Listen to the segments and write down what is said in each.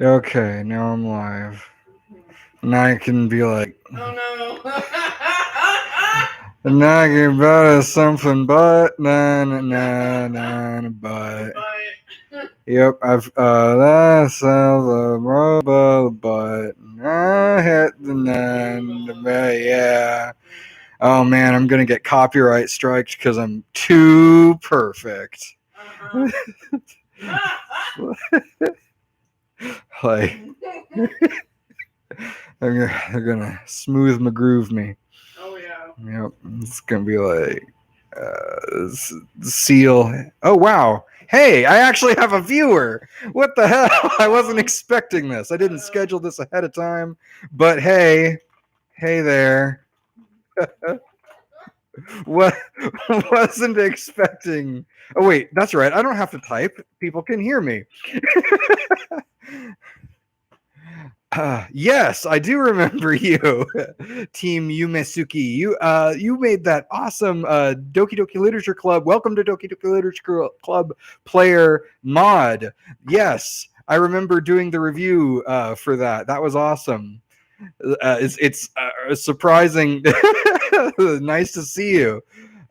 Okay, now I'm live. Now I can be like, Oh nagging about something but but. no! Yep, I've that's the rubber but I hit the but yeah. Oh man, I'm gonna get copyright striked because I'm too perfect. Like they're gonna smooth my groove me. Oh yeah. Yep, it's gonna be like seal. Oh wow! Hey, I actually have a viewer. What the hell? I wasn't expecting this. I didn't schedule this ahead of time. But hey, hey there. What? Wasn't expecting. Oh wait, that's right. I don't have to type. People can hear me. Yes, I do remember you, Team Yumesuki. You made that awesome Doki Doki Literature Club. Welcome to Doki Doki Literature Club player mod. Yes, I remember doing the review for that. That was awesome. It's surprising. Nice to see you.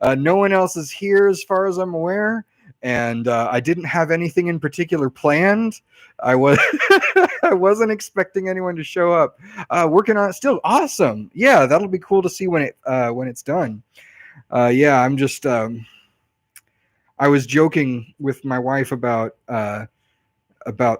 No one else is here as far as I'm aware, and I didn't have anything in particular planned. I was I wasn't expecting anyone to show up. Working on it still. Awesome. Yeah, that'll be cool to see when it's done. Yeah, I'm just I was joking with my wife about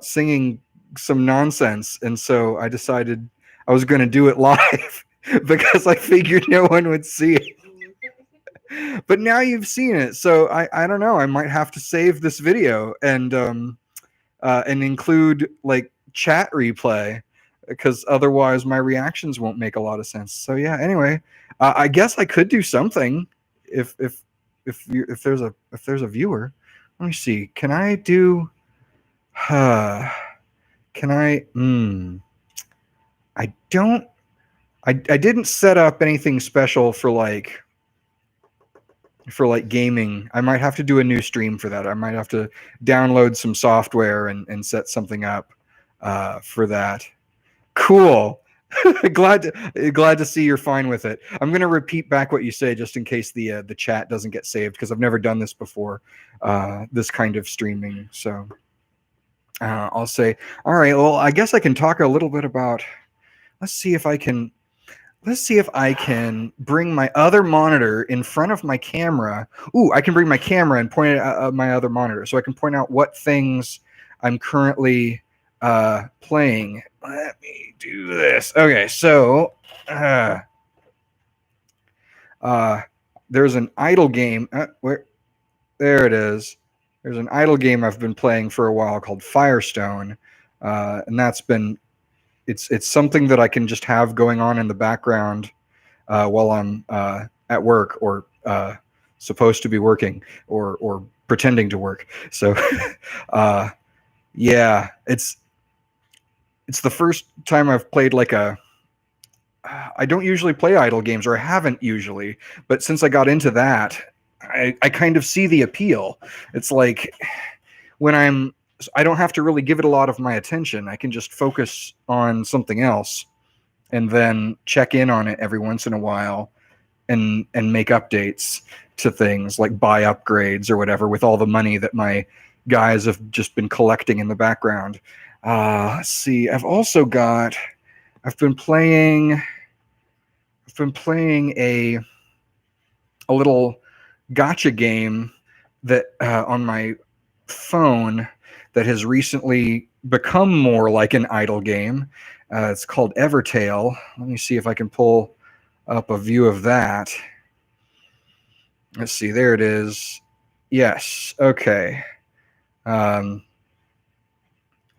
singing some nonsense, and so I decided I was going to do it live because I figured no one would see it. But now you've seen it, so I don't know. I might have to save this video and include like chat replay because otherwise my reactions won't make a lot of sense. So yeah. Anyway, I guess I could do something if there's a viewer. Let me see. Can I do? Can I? I don't. I didn't set up anything special for like gaming. I might have to do a new stream for that. I might have to download some software and set something up for that. Cool. glad to see you're fine with it. I'm gonna repeat back what you say just in case the chat doesn't get saved because I've never done this before, this kind of streaming. So I'll say, all right. Well, I guess I can talk a little bit about. Let's see if I can Let's see if I can bring my other monitor in front of my camera. Ooh, I can bring my camera and point it at my other monitor, so I can point out what things I'm currently playing. Let me do this. Okay, so uh, there's an idle game. There it is. There's an idle game I've been playing for a while called Firestone, and that's been it's something that I can just have going on in the background while I'm at work or supposed to be working or pretending to work. So yeah, it's the first time I've played like a. I don't usually play idle games, or I haven't usually, but since I got into that, I kind of see the appeal. It's like when I don't have to really give it a lot of my attention. I can just focus on something else and then check in on it every once in a while and make updates to things like buy upgrades or whatever with all the money that my guys have just been collecting in the background. Let's see. I've been playing a little gotcha game that on my phone that has recently become more like an idle game. It's called Evertale. Let me see if I can pull up a view of that. Let's see. There it is. Yes. Okay. Um,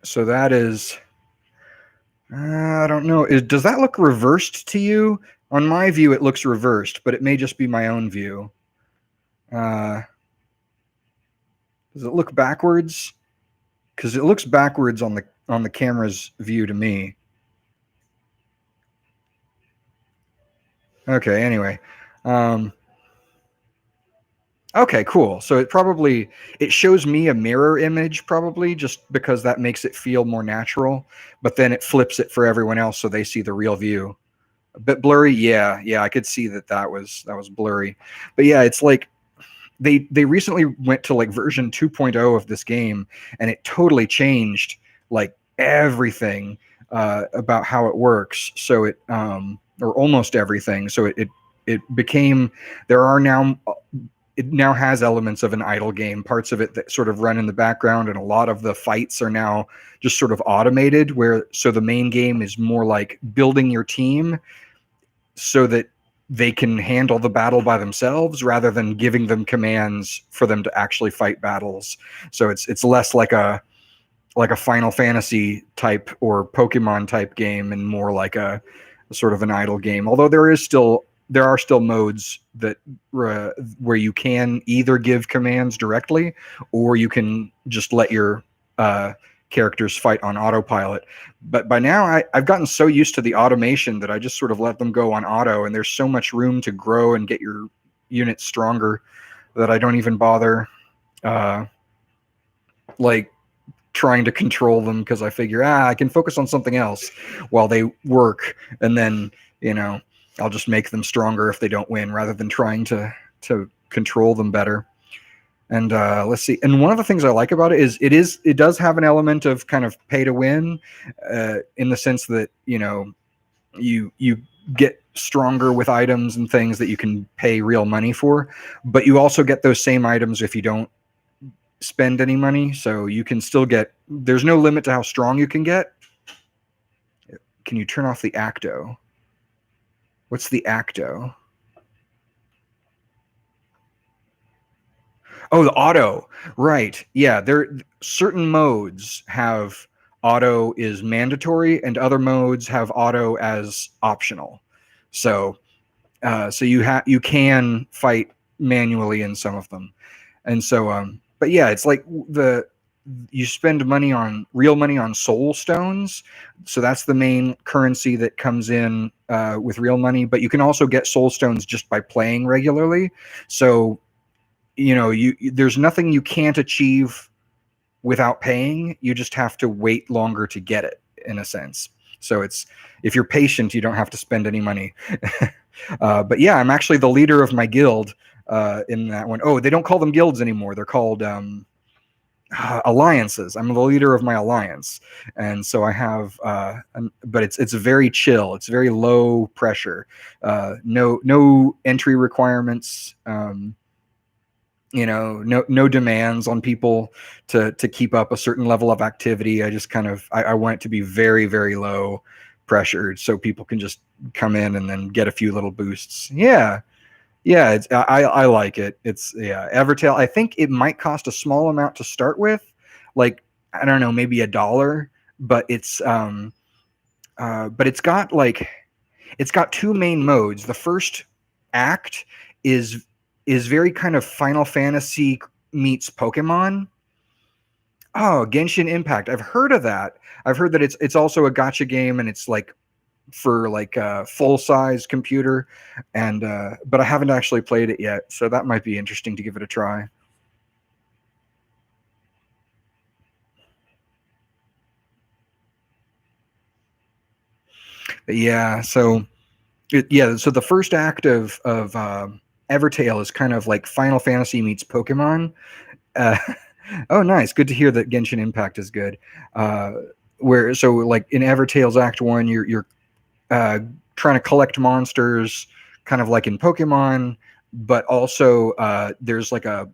so that is. I don't know. Does that look reversed to you? On my view, it looks reversed, but it may just be my own view. Uh, does it look backwards? Because it looks backwards on the camera's view to me. Okay. Anyway, um, Okay, cool. So it shows me a mirror image probably just because that makes it feel more natural, but then it flips it for everyone else so they see the real view. A bit blurry, yeah, I could see that was blurry. But yeah, it's like they recently went to like version 2.0 of this game, and it totally changed like everything about how it works. So or almost everything. So it became there are now it now has elements of an idle game, parts of it that sort of run in the background, and a lot of the fights are now just sort of automated, where so the main game is more like building your team so that they can handle the battle by themselves rather than giving them commands for them to actually fight battles. So it's less like a Final Fantasy type or Pokemon type game, and more like a sort of an idle game. Although there are still modes that where you can either give commands directly, or you can just let your characters fight on autopilot. But by now, I've gotten so used to the automation that I just sort of let them go on auto, and there's so much room to grow and get your units stronger that I don't even bother uh, like trying to control them, because I figure I can focus on something else while they work, and then I'll just make them stronger if they don't win, rather than trying to control them better. And let's see. And one of the things I like about it is it does have an element of kind of pay to win, in the sense that you get stronger with items and things that you can pay real money for, but you also get those same items if you don't spend any money. So you can still get. There's no limit to how strong you can get. Can you turn off the acto? What's the acto? Oh, the auto. Right. Yeah, there certain modes have auto is mandatory, and other modes have auto as optional. So so you can fight manually in some of them. And so but yeah, it's like you spend real money on soul stones. So that's the main currency that comes in with real money, but you can also get soul stones just by playing regularly. So there's nothing you can't achieve without paying. You just have to wait longer to get it, in a sense. So if you're patient, you don't have to spend any money. But yeah, I'm actually the leader of my guild in that one. Oh, they don't call them guilds anymore. They're called alliances. I'm the leader of my alliance, and so I have but it's very chill. It's very low pressure. No entry requirements. No demands on people to keep up a certain level of activity. I just I want it to be very, very low pressured, so people can just come in and then get a few little boosts. Yeah, I like it. It's Evertail. I think it might cost a small amount to start with, like I don't know, maybe $1, but it's got two main modes. The first act is very kind of Final Fantasy meets Pokemon. Oh, Genshin Impact. I've heard of that. I've heard that it's also a gacha game, and it's like for like a full size computer, and but I haven't actually played it yet, so that might be interesting to give it a try. But yeah, so so the first act of Evertale is kind of like Final Fantasy meets Pokemon. Uh, oh, nice. Good to hear that Genshin Impact is good. Uh, where so like in Evertale's Act One, you're uh, trying to collect monsters, kind of like in Pokemon, but also there's like a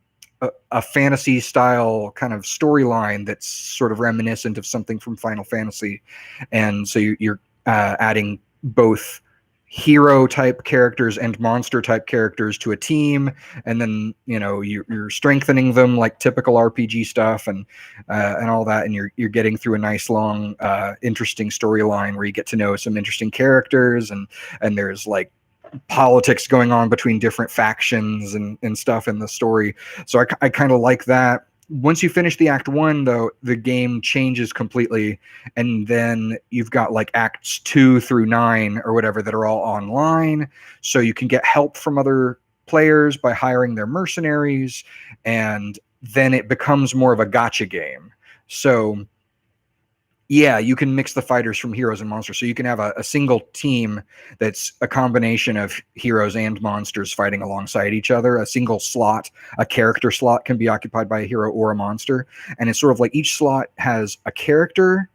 fantasy style kind of storyline that's sort of reminiscent of something from Final Fantasy, and so you're adding both hero type characters and monster type characters to a team, and then you're strengthening them like typical RPG stuff, and all that, and you're getting through a nice long interesting storyline where you get to know some interesting characters, and there's like politics going on between different factions and stuff in the story. So I kind of like that. Once you finish the Act One, though, the game changes completely, and then you've got like Acts 2 through 9 or whatever that are all online, so you can get help from other players by hiring their mercenaries, and then it becomes more of a gotcha game. So yeah, you can mix the fighters from heroes and monsters. So you can have a single team that's a combination of heroes and monsters fighting alongside each other. A single slot, a character slot, can be occupied by a hero or a monster. And it's sort of like each slot has a character,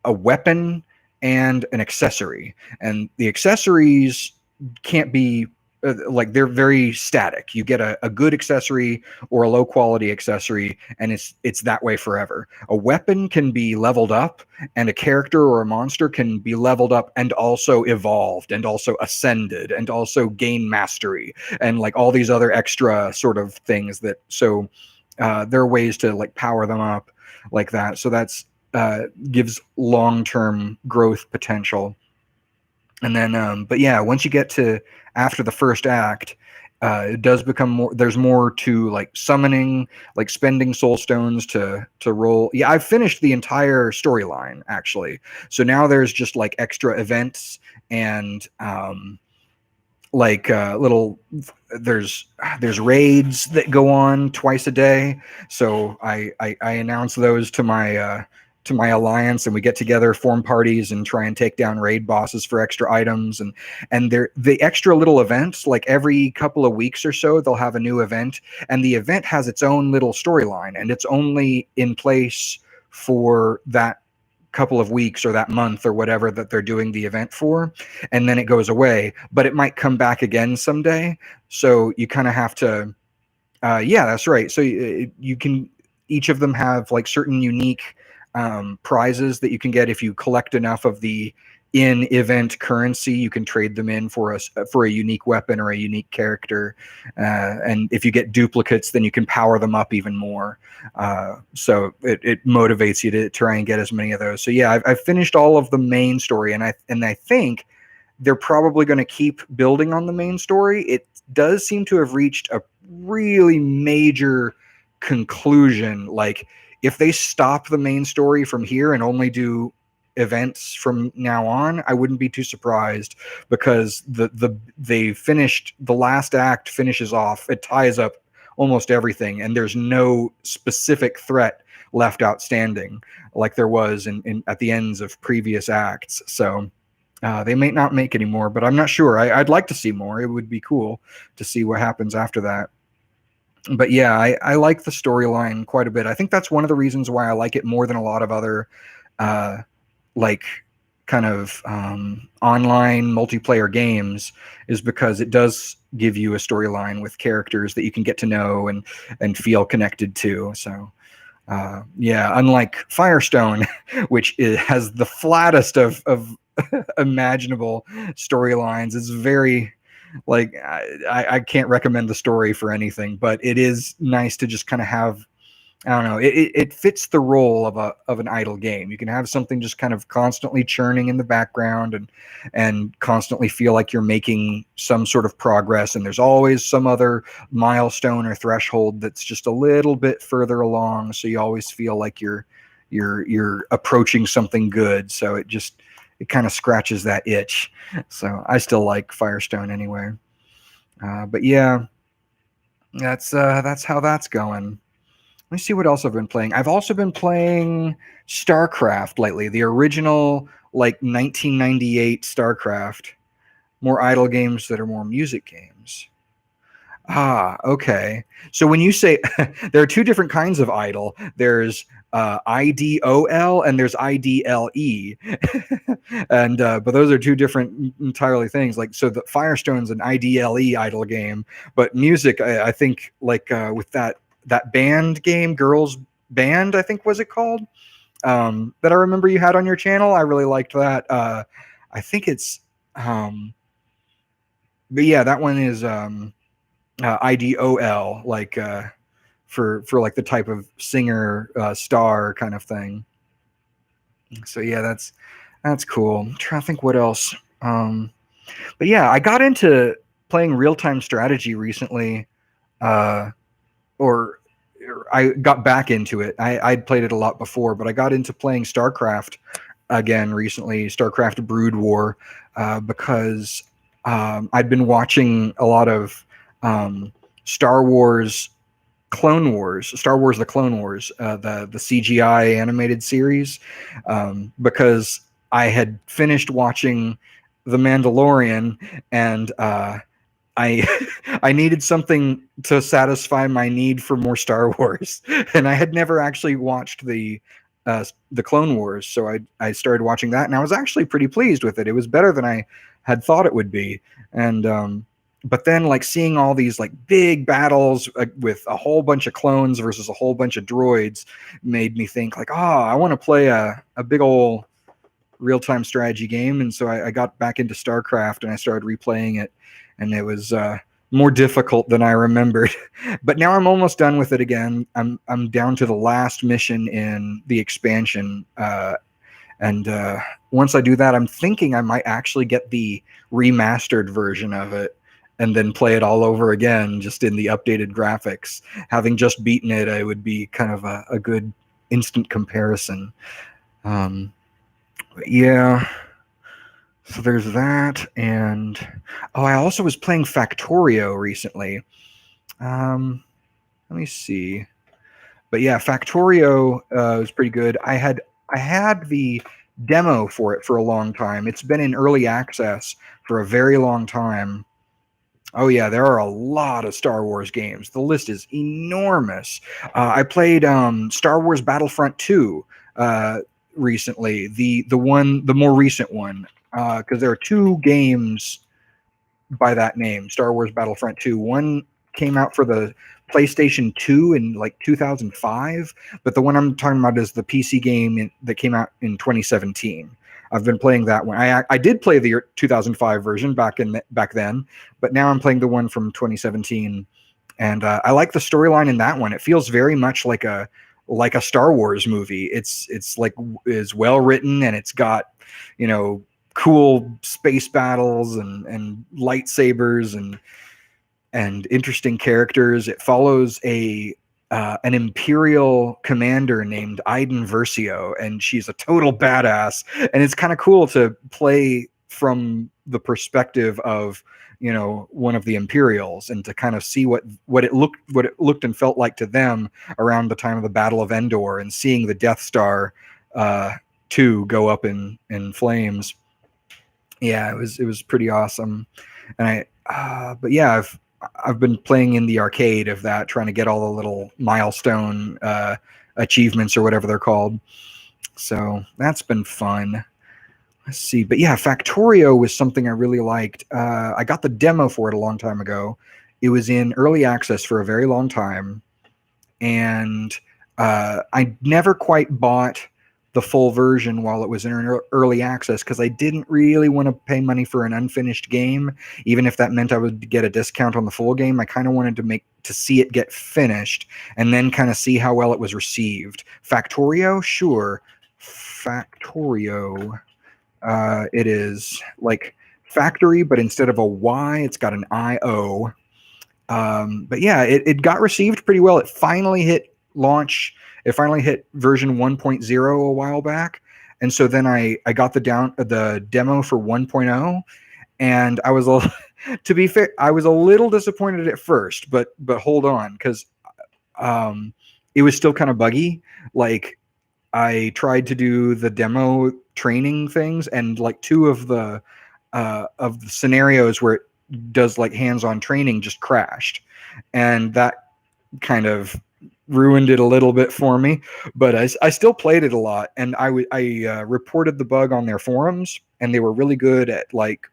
a weapon, and an accessory. And the accessories can't be like, they're very static. You get a good accessory or a low quality accessory, and it's that way forever. A weapon can be leveled up, and a character or a monster can be leveled up and also evolved and also ascended and also gain mastery and like all these other extra sort of things that there are ways to like power them up like that. So that's gives long-term growth potential. And then, but yeah, once you get to after the first act, it does become more. There's more to like summoning, like spending soul stones to roll. Yeah, I've finished the entire storyline actually. So now there's just like extra events and like little. There's raids that go on twice a day. So I announce those to my alliance, and we get together, form parties, and try and take down raid bosses for extra items. And they're the extra little events, like every couple of weeks or so they'll have a new event, and the event has its own little storyline, and it's only in place for that couple of weeks or that month or whatever that they're doing the event for, and then it goes away, but it might come back again someday. So you kind of have to yeah, that's right. So you can, each of them have like certain unique prizes that you can get if you collect enough of the in-event currency. You can trade them in for a unique weapon or a unique character, and if you get duplicates, then you can power them up even more. So it motivates you to try and get as many of those. So yeah, I've finished all of the main story, and I think they're probably going to keep building on the main story. It does seem to have reached a really major conclusion. Like, if they stop the main story from here and only do events from now on, I wouldn't be too surprised, because they finished, the last act finishes off, it ties up almost everything, and there's no specific threat left outstanding like there was in at the ends of previous acts. So they may not make any more, but I'm not sure. I'd like to see more. It would be cool to see what happens after that. But yeah, I like the storyline quite a bit. I think that's one of the reasons why I like it more than a lot of other like kind of online multiplayer games, is because it does give you a storyline with characters that you can get to know and feel connected to. So yeah, unlike Firestone, which has the flattest of imaginable storylines. It's very like I can't recommend the story for anything, but it is nice to just kind of have, I don't know, it fits the role of an idle game. You can have something just kind of constantly churning in the background and constantly feel like you're making some sort of progress, and there's always some other milestone or threshold that's just a little bit further along, so you always feel like you're approaching something good. So it kind of scratches that itch. So I still like Firestone anyway. But yeah, that's how that's going. Let me see what else I've been playing. I've also been playing StarCraft lately, the original like 1998 StarCraft. More idle games that are more music games. Ah, okay. So when you say there are two different kinds of idle, there's IDOL and there's IDLE, and but those are two different entirely things. Like, so the Firestone's an IDLE idle game, but music, I think, like with that band game, Girls Band, I think was it called, that I remember you had on your channel. I really liked that. I think it's, but yeah, that one is IDOL, like for like the type of singer star kind of thing. So yeah, that's cool. I'm trying to think what else. But yeah, I got into playing real-time strategy recently, or I got back into it. I'd played it a lot before, but I got into playing StarCraft again recently, StarCraft Brood War, because I'd been watching a lot of Star Wars Star Wars the Clone Wars, the CGI animated series, because I had finished watching The Mandalorian, and I I needed something to satisfy my need for more Star Wars, and I had never actually watched the Clone Wars, so I started watching that, and I was actually pretty pleased with it. It was better than I had thought it would be, and but then like seeing all these like big battles with a whole bunch of clones versus a whole bunch of droids made me think like, oh, I want to play a big old real-time strategy game. And so I got back into StarCraft and I started replaying it, and it was more difficult than I remembered. But now I'm almost done with it again. I'm down to the last mission in the expansion, and once I do that, I'm thinking I might actually get the remastered version of it and then play it all over again, just in the updated graphics. Having just beaten it, it would be kind of a good instant comparison. Yeah, so there's that, and I also was playing Factorio recently. Let me see, but yeah, Factorio was pretty good. I had the demo for it for a long time. It's been in early access for a very long time. Oh yeah, there are a lot of Star Wars games. The list is enormous. I played Star Wars Battlefront 2 recently, the more recent one, because there are two games by that name, Star Wars Battlefront 2. One came out for the PlayStation 2 in like 2005, but the one I'm talking about is the PC game that came out in 2017. I've been playing that one. I did play the 2005 version back then, but now I'm playing the one from 2017, and I like the storyline in that one. It feels very much like a Star Wars movie. It's like is well written, and it's got, you know, cool space battles and lightsabers and interesting characters. It follows an Imperial commander named Iden Versio, and she's a total badass. And it's kind of cool to play from the perspective of, you know, one of the Imperials, and to kind of see what it looked and felt like to them around the time of the Battle of Endor, and seeing the Death Star 2 go up in flames. Yeah, it was pretty awesome. And but yeah, I've been playing in the arcade of that, trying to get all the little milestone achievements or whatever they're called. So that's been fun. Let's see. But yeah, Factorio was something I really liked. I got the demo for it a long time ago. It was in early access for a very long time. And I never quite bought the full version while it was in early access, because I didn't really want to pay money for an unfinished game, even if that meant I would get a discount on the full game. I kind of wanted to see it get finished and then kind of see how well it was received. Factorio, sure. Factorio. It is like factory, but instead of a Y, it's got an I-O. But yeah, it got received pretty well. It finally hit launch. It finally hit version 1.0 a while back. And so then I got the demo for 1.0, and I was to be fair, I was a little disappointed at first, but hold on, because it was still kind of buggy. Like, I tried to do the demo training things, and like two of the scenarios where it does like hands-on training just crashed, and that kind of ruined it a little bit for me. But I still played it a lot, and I reported the bug on their forums, and they were really good at like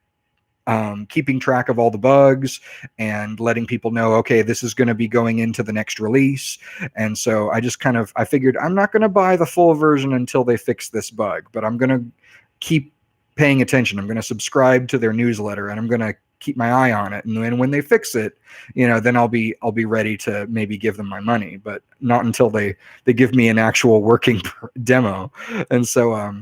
keeping track of all the bugs and letting people know, okay, this is going to be going into the next release. And so I figured I'm not going to buy the full version until they fix this bug, but I'm going to keep paying attention. I'm going to subscribe to their newsletter, and I'm going to keep my eye on it. And then when they fix it, you know, then I'll be ready to maybe give them my money, but not until they give me an actual working demo. And so,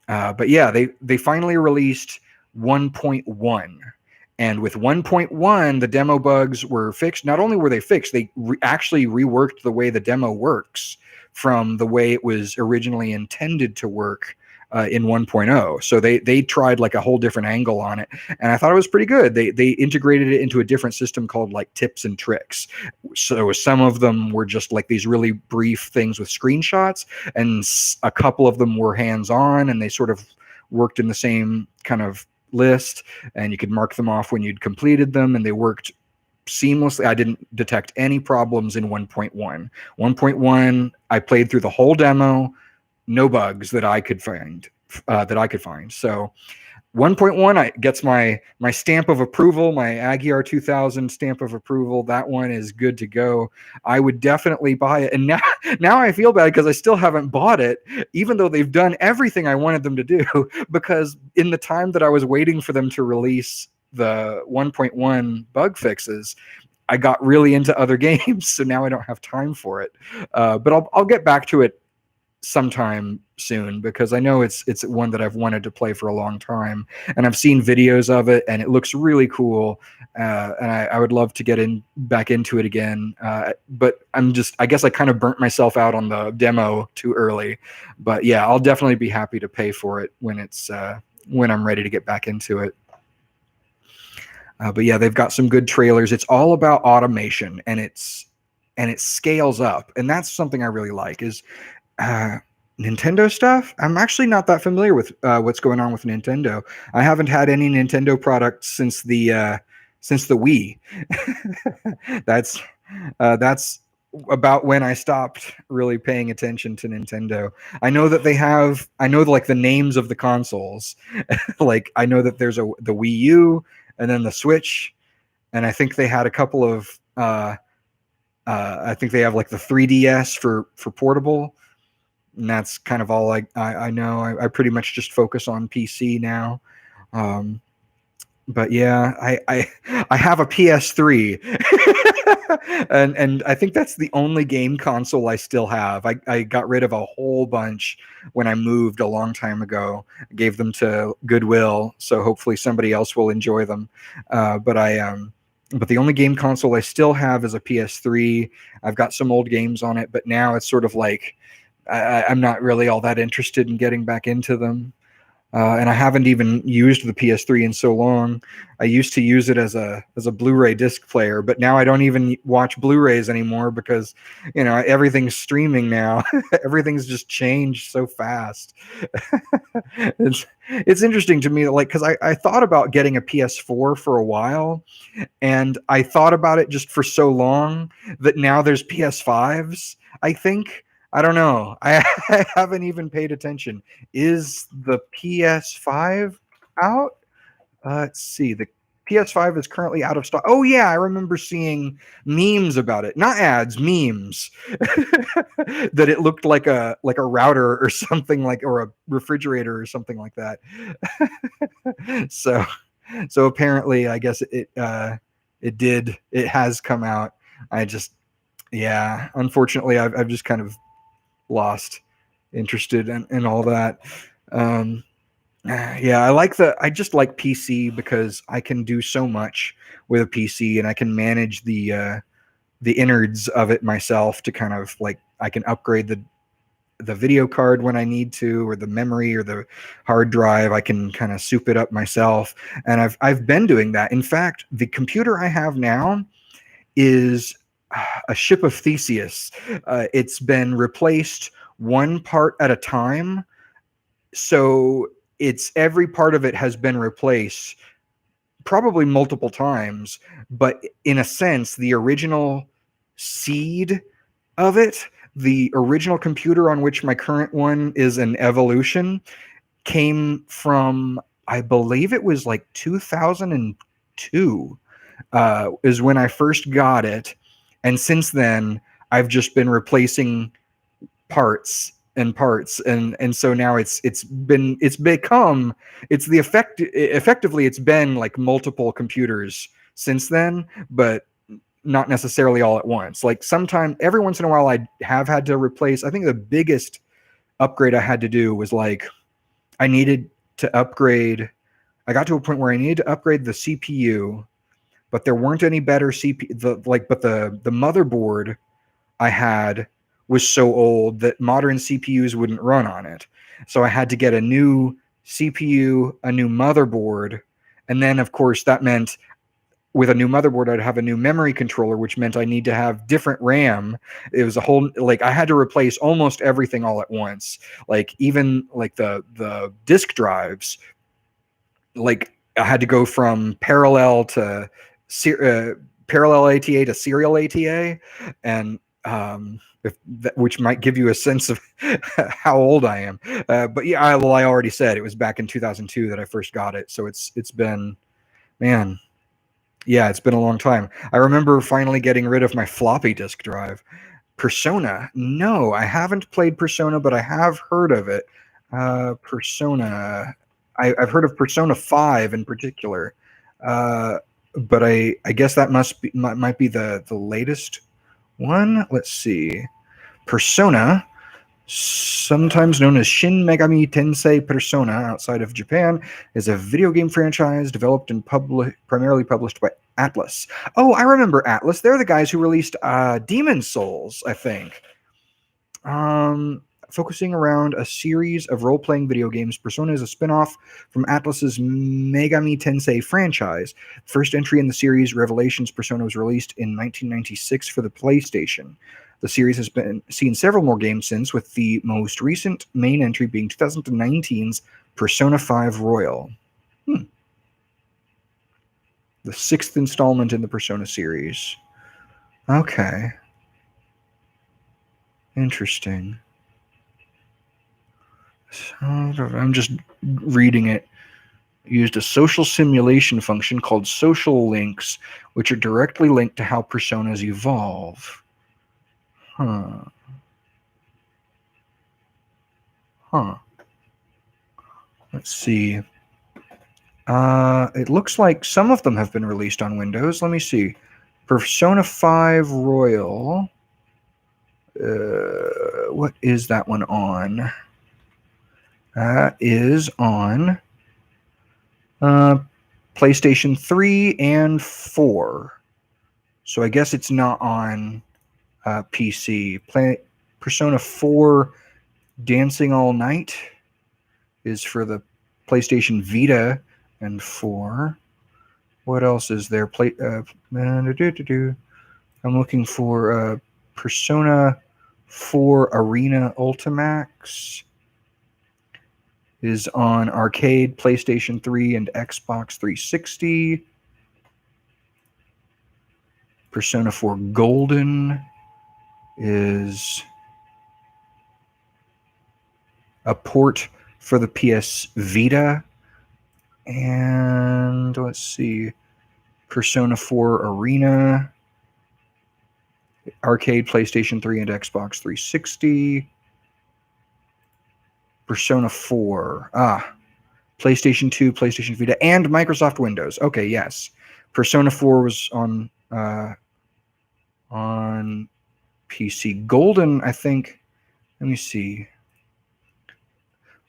but yeah, they finally released 1.1, and with 1.1 the demo bugs were fixed. Not only were they fixed, they actually reworked the way the demo works from the way it was originally intended to work in 1.0. So they tried like a whole different angle on it, and I thought it was pretty good. They integrated it into a different system called like tips and tricks. So some of them were just like these really brief things with screenshots, and a couple of them were hands-on, and they sort of worked in the same kind of list, and you could mark them off when you'd completed them, and they worked seamlessly. I didn't detect any problems in 1.1. 1.1, I played through the whole demo, no bugs that I could find. So 1.1 gets my stamp of approval, my Aguiar 2000 stamp of approval. That one is good to go. I would definitely buy it. And now I feel bad because I still haven't bought it, even though they've done everything I wanted them to do, because in the time that I was waiting for them to release the 1.1 bug fixes, I got really into other games, so now I don't have time for it. But I'll get back to it sometime soon, because I know it's one that I've wanted to play for a long time, and I've seen videos of it, and it looks really cool. And I would love to get back into it again. But I guess I kind of burnt myself out on the demo too early. But yeah, I'll definitely be happy to pay for it when I'm ready to get back into it. But yeah, they've got some good trailers. It's all about automation, and it scales up, and that's something I really like. Is Nintendo stuff. I'm actually not that familiar with what's going on with Nintendo. I haven't had any Nintendo products since the Wii. That's about when I stopped really paying attention to Nintendo. I know that I know like the names of the consoles. Like I know that there's the Wii U, and then the Switch, and I think they had a couple of I think they have like the 3DS for portable, and that's kind of all I know. I pretty much just focus on PC now. But yeah, I have a PS3, and I think that's the only game console I still have. I got rid of a whole bunch when I moved a long time ago. I gave them to Goodwill, so hopefully somebody else will enjoy them. But the only game console I still have is a PS3. I've got some old games on it, but now it's sort of like I'm not really all that interested in getting back into them. And I haven't even used the PS3 in so long. I used to use it as a Blu-ray disc player, but now I don't even watch Blu-rays anymore because, everything's streaming now. Everything's just changed so fast. It's interesting to me, like, because I thought about getting a PS4 for a while, and I thought about it just for so long that now there's PS5s, I think. I don't know. I haven't even paid attention. Is the PS5 out? Let's see. The PS5 is currently out of stock. Oh yeah, I remember seeing memes about it. Not ads, memes. That it looked like a router or something, or a refrigerator or something like that. So apparently, I guess it has come out. Unfortunately, I've just kind of lost interested in all that. I just like PC because I can do so much with a PC, and I can manage the innards of it myself to kind of like, I can upgrade the video card when I need to, or the memory or the hard drive. I can kind of soup it up myself, and I've been doing that. In fact, the computer I have now is a ship of Theseus. It's been replaced one part at a time. So every part of it has been replaced probably multiple times, but in a sense, the original seed of it, the original computer on which my current one is an evolution, came from, I believe it was like 2002 is when I first got it. And since then, I've just been replacing parts, and so now effectively it's been like multiple computers since then, but not necessarily all at once. Like every once in a while, I have had to replace. I think the biggest upgrade I had to do was like, I needed to upgrade. I got to a point where I needed to upgrade the CPU, but there weren't any better CPU. But the motherboard I had was so old that modern CPUs wouldn't run on it. So I had to get a new CPU, a new motherboard, and then of course that meant with a new motherboard I'd have a new memory controller, which meant I need to have different RAM. It was a whole, like, I had to replace almost everything all at once, like even like the disk drives. Like I had to go from parallel to parallel ATA to serial ATA, and which might give you a sense of how old I am. But yeah, I already said it was back in 2002 that I first got it, so it's been, man, yeah, it's been a long time. I remember finally getting rid of my floppy disk drive. Persona, no, I haven't played Persona, but I have heard of it. Persona, I've heard of Persona 5 in particular, but I guess that might be the latest one. Let's see. Persona, sometimes known as Shin Megami Tensei Persona outside of Japan, is a video game franchise developed and primarily published by Atlas. Oh, I remember Atlas. They're the guys who released Demon Souls, I think. Focusing around a series of role-playing video games, Persona is a spin-off from Atlas's Megami Tensei franchise. First entry in the series, Revelations Persona, was released in 1996 for the PlayStation. The series has been seen several more games since, with the most recent main entry being 2019's Persona 5 Royal. The 6th installment in the Persona series. Okay. Interesting. So, I'm just reading it. Used a social simulation function called social links, which are directly linked to how personas evolve. Huh. Let's see. It looks like some of them have been released on Windows. Let me see. Persona 5 Royal. What is that one on? That is on PlayStation 3 and 4. So I guess it's not on PC. Persona 4 Dancing All Night is for the PlayStation Vita and 4. What else is there? I'm looking for Persona 4 Arena Ultimax. Is on arcade, PlayStation 3, and Xbox 360. Persona 4 Golden is a port for the PS Vita. And let's see. Persona 4 Arena, arcade, PlayStation 3, and Xbox 360. Persona 4. PlayStation 2, PlayStation Vita, and Microsoft Windows. Okay, yes. Persona 4 was on PC. Golden, I think. Let me see.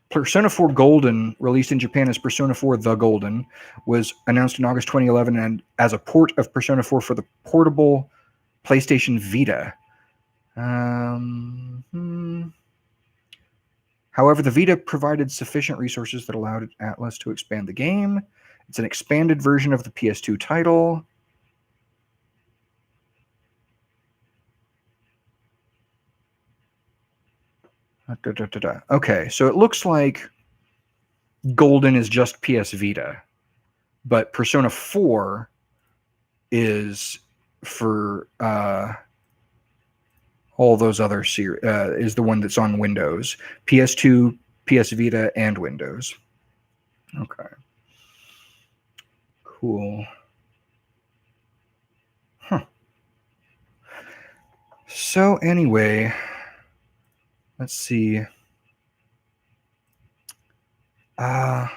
Persona 4 Golden, released in Japan as Persona 4 The Golden, was announced in August 2011 and as a port of Persona 4 for the portable PlayStation Vita. However, the Vita provided sufficient resources that allowed Atlas to expand the game. It's an expanded version of the PS2 title. Okay, so it looks like Golden is just PS Vita, but Persona 4 is for all those other series, is the one that's on Windows. PS2, PS Vita, and Windows. Okay. Cool. Huh. So anyway, let's see. I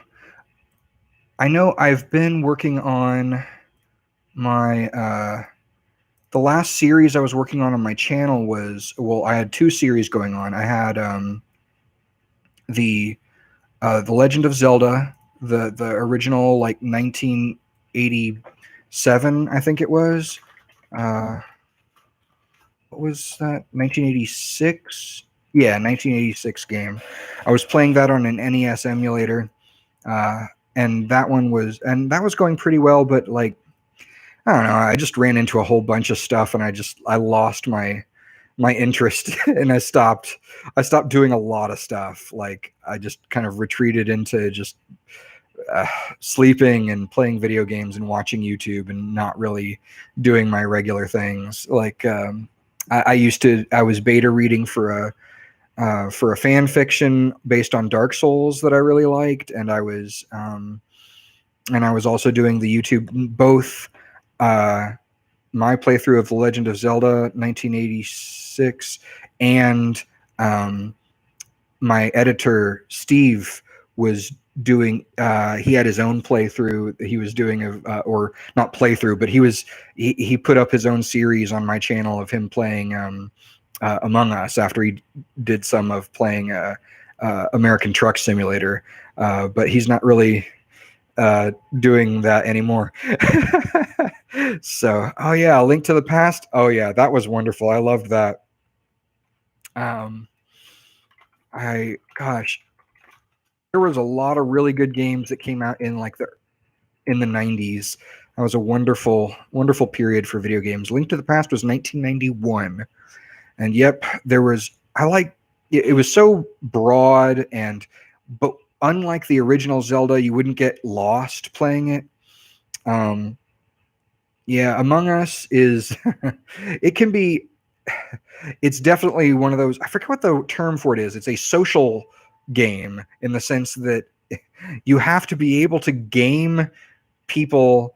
know I've been working on my the last series I was working on my channel was, well, I had 2 series going on. I had the Legend of Zelda, the original, like 1987, I think it was. What was that? 1986. Yeah, 1986 game. I was playing that on an NES emulator, and that was going pretty well. But like, I don't know, I just ran into a whole bunch of stuff, and I lost my interest, and I stopped doing a lot of stuff. Like I just kind of retreated into just uh, sleeping and playing video games and watching YouTube and not really doing my regular things. Like I was beta reading for a fan fiction based on Dark Souls that I really liked, and I was also doing the YouTube both uh, my playthrough of The Legend of Zelda 1986 and my editor Steve was doing he had his own playthrough he was doing of or not playthrough, but he put up his own series on my channel of him playing Among Us after he did some of playing American Truck Simulator, but he's not really doing that anymore. So, oh yeah, A Link to the Past. Oh yeah, that was wonderful. I loved that. Um, gosh, there was a lot of really good games that came out in the 90s. That was a wonderful, wonderful period for video games. Link to the Past was 1991. And yep, there was, I like, it was so broad, but unlike the original Zelda, you wouldn't get lost playing it. Yeah, Among Us is, it can be, it's definitely one of those, I forget what the term for it is. It's a social game in the sense that you have to be able to game people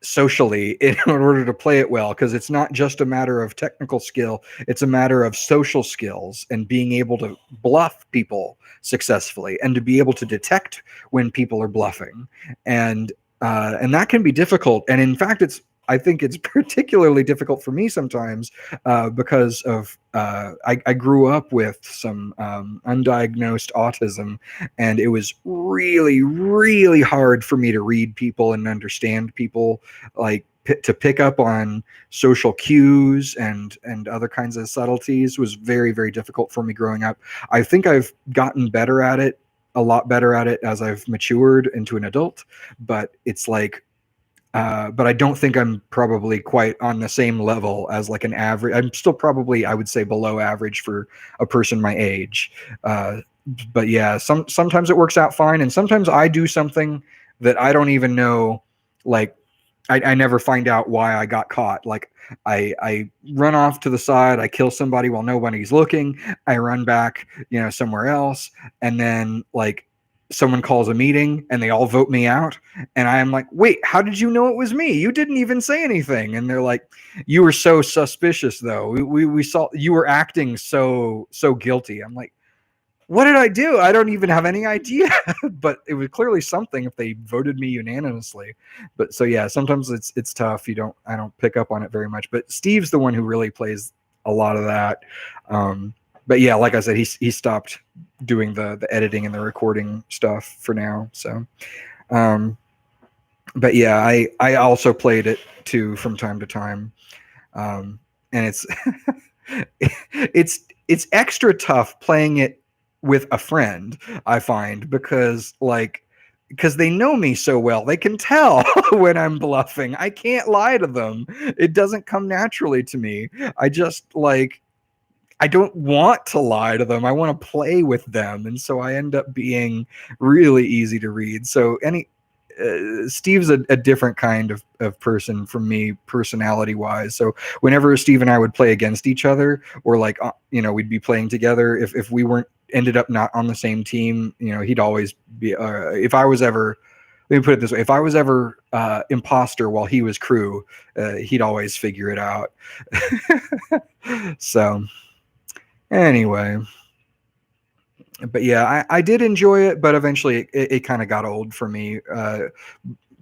socially in order to play it well, because it's not just a matter of technical skill, it's a matter of social skills and being able to bluff people successfully and to be able to detect when people are bluffing, and that can be difficult. And in fact, I think it's particularly difficult for me sometimes because of I grew up with some undiagnosed autism, and it was really, really hard for me to read people and understand people, like to pick up on social cues and other kinds of subtleties was very, very difficult for me growing up. I think I've gotten better at it, a lot better at it as I've matured into an adult, but it's like but I don't think I'm probably quite on the same level as like an average. I'm still probably, I would say, below average for a person my age. Uh, but yeah, sometimes it works out fine, and sometimes I do something that I don't even know. Like I never find out why I got caught. Like I run off to the side, I kill somebody while nobody's looking. I run back, somewhere else, and then like someone calls a meeting and they all vote me out, and I am like, wait, how did you know it was me? You didn't even say anything. And they're like, you were so suspicious though. We saw you were acting so guilty. I'm like, what did I do? I don't even have any idea. But it was clearly something if they voted me unanimously. But so yeah, sometimes it's tough. I don't pick up on it very much. But Steve's the one who really plays a lot of that. But yeah, like I said, he stopped doing the editing and the recording stuff for now. So but yeah, I also played it too from time to time. And it's extra tough playing it with a friend, I find, because they know me so well. They can tell when I'm bluffing. I can't lie to them. It doesn't come naturally to me. I don't want to lie to them. I want to play with them, and so I end up being really easy to read. So Steve's a different kind of person from me, personality wise. So whenever Steve and I would play against each other, or we'd be playing together, if we weren't ended up not on the same team, he'd always be. If I was ever, let me put it this way: if I was ever imposter while he was crew, he'd always figure it out. So anyway. But yeah, I did enjoy it, but eventually it kind of got old for me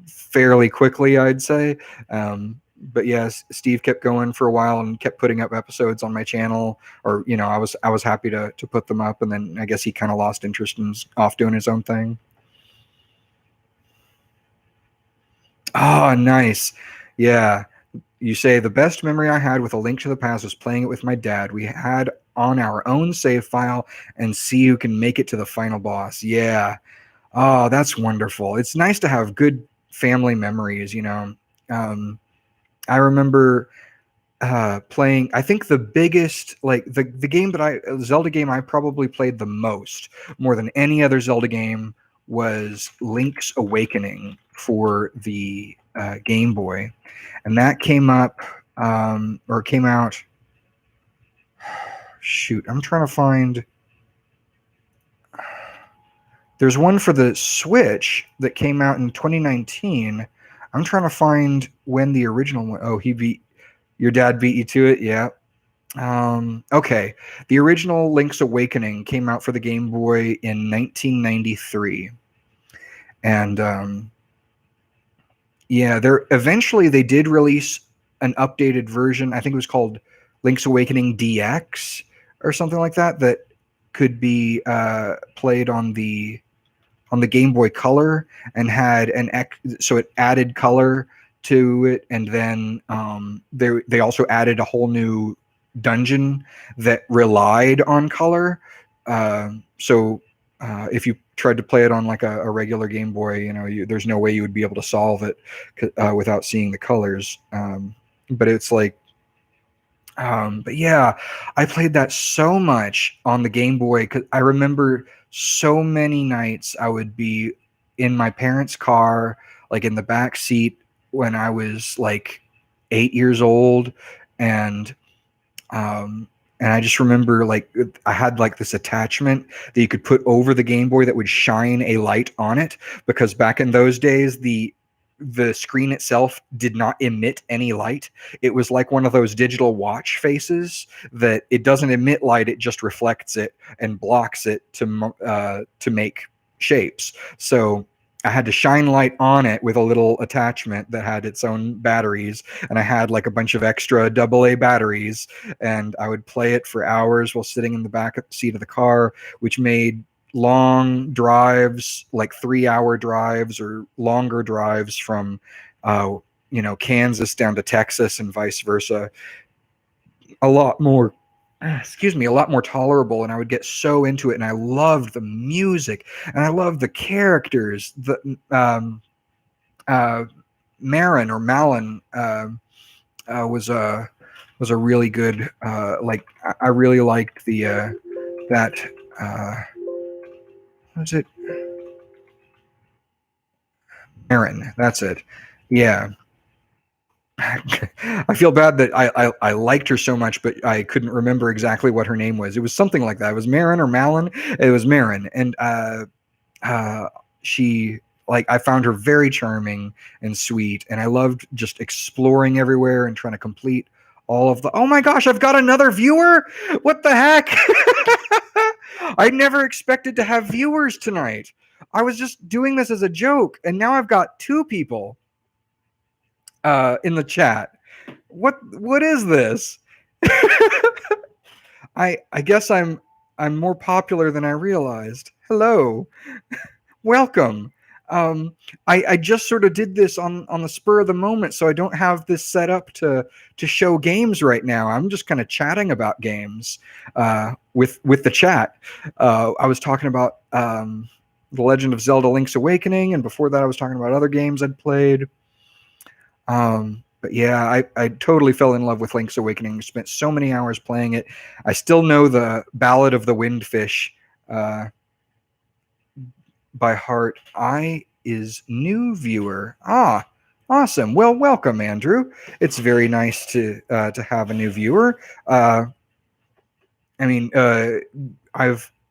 fairly quickly, I'd say. But yes, Steve kept going for a while and kept putting up episodes on my channel, or I was happy to put them up, and then I guess he kind of lost interest and was off doing his own thing. Oh, nice. Yeah. You say the best memory I had with A Link to the Past was playing it with my dad. We had on our own save file and see who can make it to the final boss. Yeah. Oh, that's wonderful. It's nice to have good family memories, you know. I remember playing, I think the biggest, like the game that Zelda game I probably played the most, more than any other Zelda game, was Link's Awakening for the Game Boy. And that came up, or came out, shoot, I'm trying to find, there's one for the Switch that came out in 2019. I'm trying to find when the original one, oh, your dad beat you to it? Yeah. Okay. The original Link's Awakening came out for the Game Boy in 1993. And yeah, they did release an updated version. I think it was called Link's Awakening DX or something like that, that could be played on the Game Boy Color, and had so it added color to it, and then they also added a whole new dungeon that relied on color. So if you tried to play it on like a regular Game Boy, you know, there's no way you would be able to solve it without seeing the colors. But it's like, but yeah, I played that so much on the Game Boy, because I remember so many nights I would be in my parents' car, like in the back seat when I was like 8 years old, and and I just remember like I had like this attachment that you could put over the Game Boy that would shine a light on it, because back in those days the screen itself did not emit any light. It was like one of those digital watch faces that it doesn't emit light, it just reflects it and blocks it to make shapes. So I had to shine light on it with a little attachment that had its own batteries, and I had like a bunch of extra AA batteries, and I would play it for hours while sitting in the back seat of the car, which made long drives, like 3-hour drives or longer drives from Kansas down to Texas and vice versa, a lot more tolerable. And I would get so into it, and I loved the music, and I loved the characters. The Marin or Malin was a really good, I really liked the that what was it? Marin, that's it. Yeah. I feel bad that I liked her so much, but I couldn't remember exactly what her name was. It was something like that. It was Marin or Malin. It was Marin, and she, like, I found her very charming and sweet, and I loved just exploring everywhere and trying to complete all of the. Oh my gosh! I've got another viewer. What the heck? I never expected to have viewers tonight. I was just doing this as a joke, and now I've got 2 people in the chat. What is this? I guess I'm more popular than I realized. Hello. Welcome. I just sort of did this on the spur of the moment, so I don't have this set up to show games right now. I'm just kind of chatting about games with the chat. I was talking about The Legend of Zelda: Link's Awakening, and before that I was talking about other games I'd played. But yeah, I totally fell in love with Link's Awakening. Spent so many hours playing it. I still know the Ballad of the Windfish by heart. I is new viewer. Ah, awesome. Well, welcome, Andrew. It's very nice to have a new viewer.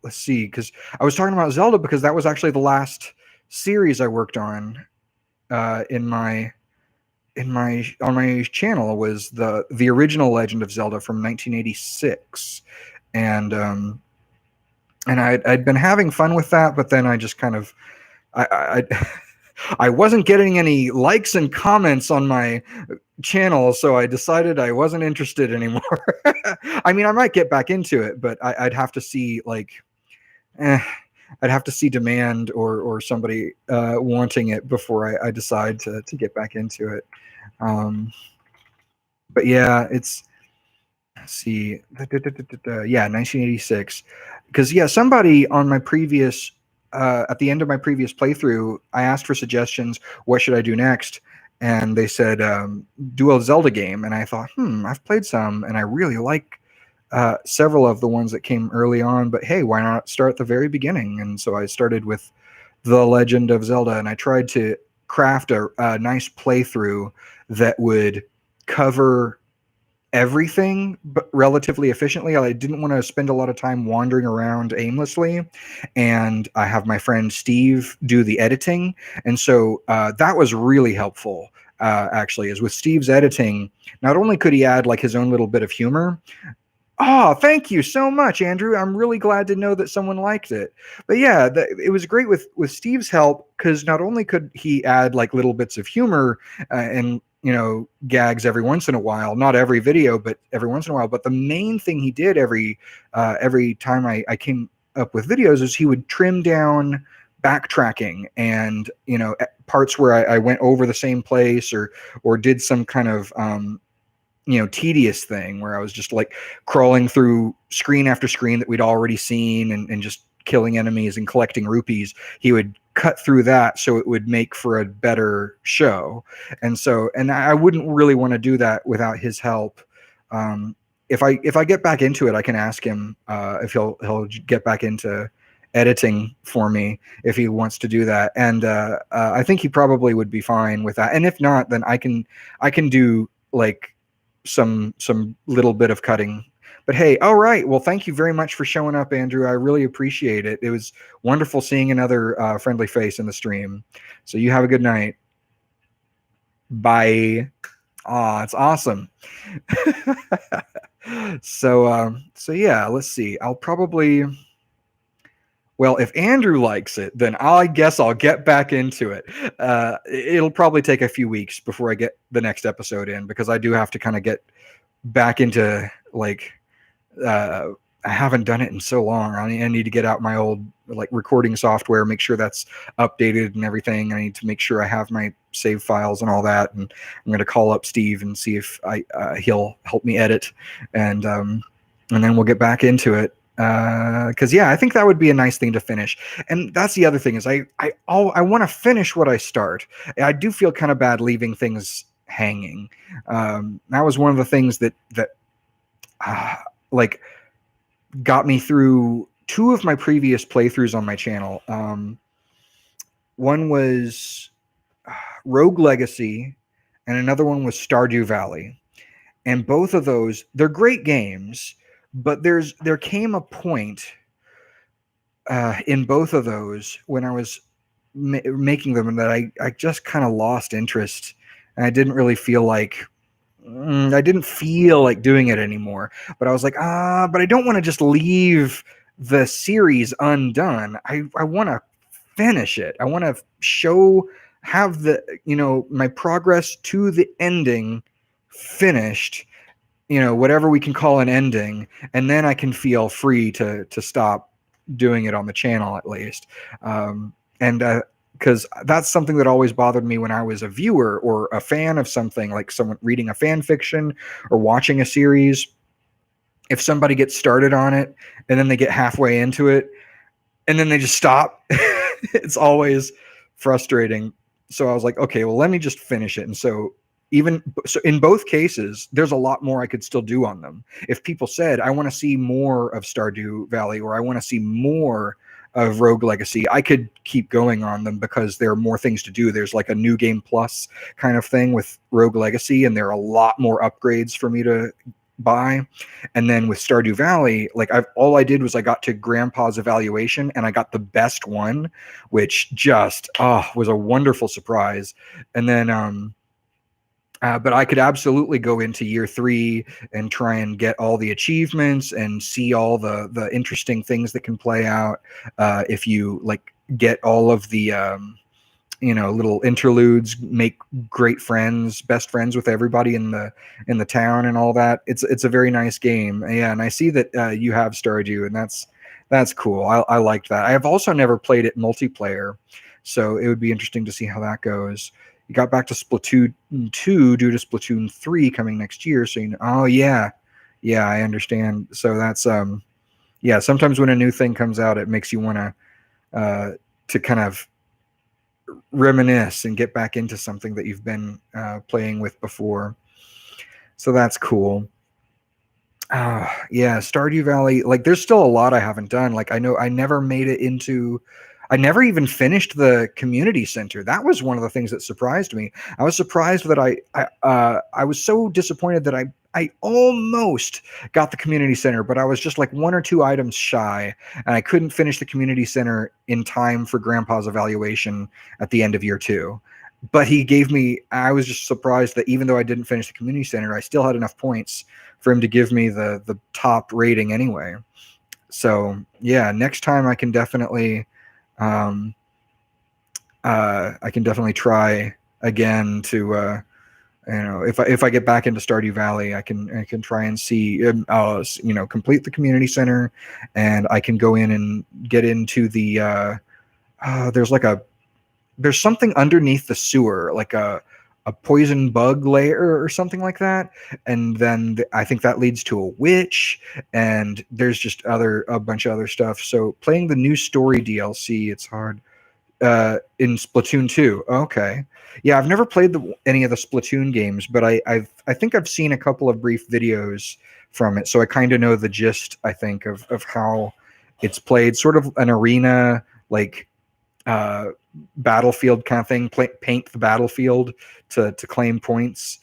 Let's see, because I was talking about Zelda because that was actually the last series I worked on on my channel, was the original Legend of Zelda from 1986, and I'd been having fun with that, but then I just kind of I wasn't getting any likes and comments on my channel, so I decided I wasn't interested anymore. I mean, I might get back into it, but I'd have to see I'd have to see demand or somebody wanting it before I decide to get back into it. But yeah, see, yeah, 1986. Because yeah, somebody on my previous, at the end of my previous playthrough, I asked for suggestions. What should I do next? And they said, do a Zelda game. And I thought, I've played some, and I really like several of the ones that came early on. But hey, why not start at the very beginning? And so I started with The Legend of Zelda, and I tried to craft a nice playthrough that would cover everything but relatively efficiently. I didn't want to spend a lot of time wandering around aimlessly, and I have my friend Steve do the editing, and so that was really helpful. Actually, is with Steve's editing, not only could he add like his own little bit of humor. Oh, thank you so much, Andrew. I'm really glad to know that someone liked it. But yeah, it was great with Steve's help, because not only could he add like little bits of humor and gags every once in a while, not every video, but every once in a while. But the main thing he did every time I came up with videos is he would trim down backtracking and parts where I went over the same place or did some kind of tedious thing where I was just like crawling through screen after screen that we'd already seen and just killing enemies and collecting rupees. He would cut through that so it would make for a better show. And I wouldn't really want to do that without his help. If I get back into it, I can ask him if he'll get back into editing for me if he wants to do that. And I think he probably would be fine with that. And if not, then I can do like some little bit of cutting. But hey, all right, well, thank you very much for showing up, Andrew. I really appreciate it. It was wonderful seeing another friendly face in the stream. So you have a good night. Bye. It's awesome. So yeah, let's see. I'll probably, well, if Andrew likes it, then I guess I'll get back into it. It'll probably take a few weeks before I get the next episode in, because I do have to kind of get back into like I haven't done it in so long. I need to get out my old like recording software, make sure that's updated and everything. I need to make sure I have my save files and all that. And I'm going to call up Steve and see if he'll help me edit, and then we'll get back into it. Because yeah, I think that would be a nice thing to finish. And that's the other thing is I want to finish what I start. I do feel kind of bad leaving things hanging. That was one of the things that like got me through two of my previous playthroughs on my channel. One was Rogue Legacy, and another one was Stardew Valley. And both of those, they're great games, but there came a point in both of those when I was making them that I just kind of lost interest, and I didn't really feel like doing it anymore. But I was like, but I don't want to just leave the series undone. I want to finish it. I want to have the my progress to the ending finished, whatever we can call an ending, and then I can feel free to stop doing it on the channel at least. And because that's something that always bothered me when I was a viewer or a fan of something, like someone reading a fan fiction or watching a series. If somebody gets started on it and then they get halfway into it and then they just stop, it's always frustrating. So I was like, okay, well, let me just finish it. And so in both cases, there's a lot more I could still do on them. If people said, I want to see more of Stardew Valley, or I want to see more of Rogue Legacy, I could keep going on them because there are more things to do. There's like a new game plus kind of thing with Rogue Legacy, and there are a lot more upgrades for me to buy. And then with Stardew Valley, like all I did was I got to Grandpa's evaluation, and I got the best one, which just was a wonderful surprise. And then but I could absolutely go into year 3 and try and get all the achievements and see all the interesting things that can play out if you like get all of the little interludes, make great friends, best friends with everybody in the town and all that. It's a very nice game. Yeah, and I see that you have Stardew, and that's cool. I liked that. I have also never played it multiplayer, so it would be interesting to see how that goes. You got back to Splatoon 2 due to Splatoon 3 coming next year, so oh yeah, Yeah, I understand. So that's yeah, sometimes when a new thing comes out, it makes you want to kind of reminisce and get back into something that you've been playing with before. So that's cool. Yeah, Stardew Valley. Like, there's still a lot I haven't done. Like, I know I never made it into. I never even finished the community center. That was one of the things that surprised me. I was surprised that I was so disappointed that I almost got the community center, but I was just like one or two items shy, and I couldn't finish the community center in time for Grandpa's evaluation at the end of year two. But he gave me. I was just surprised that even though I didn't finish the community center, I still had enough points for him to give me the top rating anyway. So yeah, next time um, I can definitely try again to if I get back into Stardew Valley, I can try and see complete the community center, and I can go in and get into the there's like there's something underneath the sewer, like a poison bug layer or something like that, and then I think that leads to a witch, and there's just a bunch of other stuff. So playing the new story DLC, it's hard. In Splatoon 2. Okay. Yeah, I've never played any of the Splatoon games, but I think I've seen a couple of brief videos from it, so I kind of know the gist, I think, of how it's played. Sort of an arena, like uh, battlefield kind of thing. Paint the battlefield to claim points.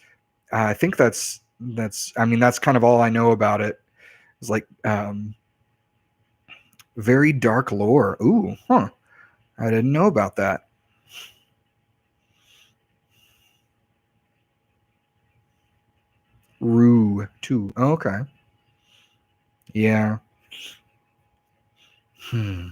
I think that's. I mean, that's kind of all I know about it. It's like very dark lore. Ooh, huh. I didn't know about that. Rue too. Okay. Yeah. Hmm.